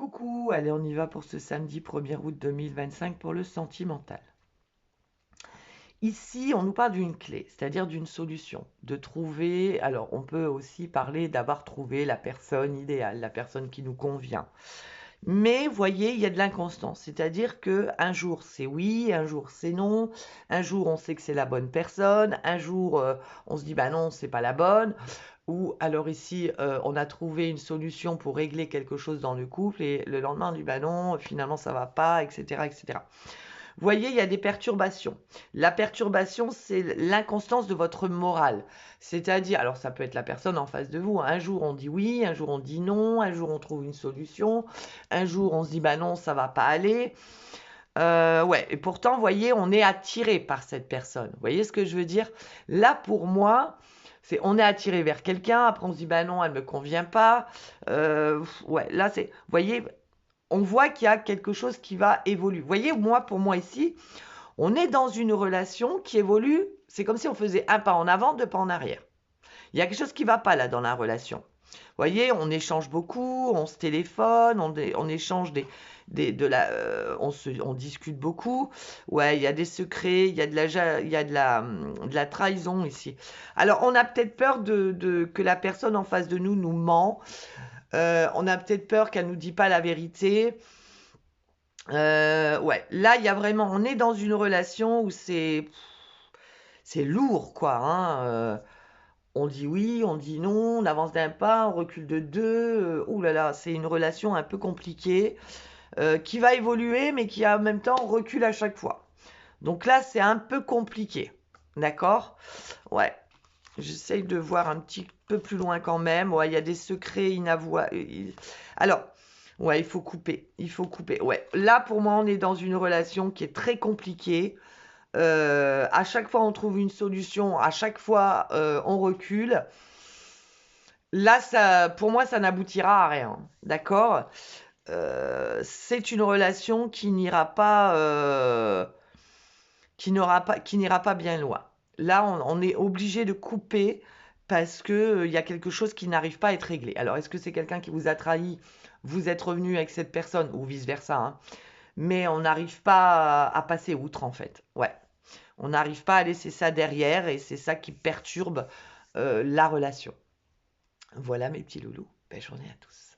Coucou, allez, on y va pour ce samedi 1er août 2025 pour le sentimental. Ici, on nous parle d'une clé, c'est-à-dire d'une solution, de trouver, alors on peut aussi parler d'avoir trouvé la personne idéale, la personne qui nous convient. Mais voyez, il y a de l'inconstance, c'est-à-dire que un jour c'est oui, un jour c'est non, un jour on sait que c'est la bonne personne, un jour on se dit bah non, c'est pas la bonne, ou alors ici on a trouvé une solution pour régler quelque chose dans le couple et le lendemain on dit bah non, finalement ça va pas, etc., etc. Vous voyez, il y a des perturbations. La perturbation, c'est l'inconstance de votre morale. C'est-à-dire, alors ça peut être la personne en face de vous. Un jour on dit oui, un jour on dit non, un jour on trouve une solution, un jour on se dit bah non, ça va pas aller. Ouais, et pourtant, vous voyez, on est attiré par cette personne. Vous voyez ce que je veux dire? Là, pour moi, c'est on est attiré vers quelqu'un, après on se dit bah non, elle me convient pas. Ouais, là c'est, vous voyez, on voit qu'il y a quelque chose qui va évoluer. Vous voyez, moi, pour moi ici, on est dans une relation qui évolue. C'est comme si on faisait un pas en avant, deux pas en arrière. Il y a quelque chose qui ne va pas là dans la relation. Vous voyez, on échange beaucoup, on se téléphone, on échange on discute beaucoup. Ouais, il y a des secrets, il y a de la trahison ici. Alors, on a peut-être peur que la personne en face de nous nous ment. On a peut-être peur qu'elle nous dise pas la vérité. Ouais, là, il y a vraiment, on est dans une relation où c'est lourd, quoi. Hein. On dit oui, on dit non, on avance d'un pas, on recule de deux. Ouh là là, c'est une relation un peu compliquée qui va évoluer, mais qui en même temps recule à chaque fois. Donc là, c'est un peu compliqué. D'accord? Ouais. J'essaye de voir un petit peu plus loin quand même. Ouais, il y a des secrets inavouables. Alors, ouais, il faut couper. Il faut couper. Ouais, là, pour moi, on est dans une relation qui est très compliquée. À chaque fois, on trouve une solution. À chaque fois, on recule. Là, ça, pour moi, ça n'aboutira à rien. D'accord? C'est une relation qui n'ira pas, qui n'ira pas bien loin. Là, on est obligé de couper parce que il y a quelque chose qui n'arrive pas à être réglé. Alors, est-ce que c'est quelqu'un qui vous a trahi, vous êtes revenu avec cette personne ou vice-versa, hein, mais on n'arrive pas à passer outre en fait. Ouais, on n'arrive pas à laisser ça derrière et c'est ça qui perturbe la relation. Voilà mes petits loulous. Belle journée à tous.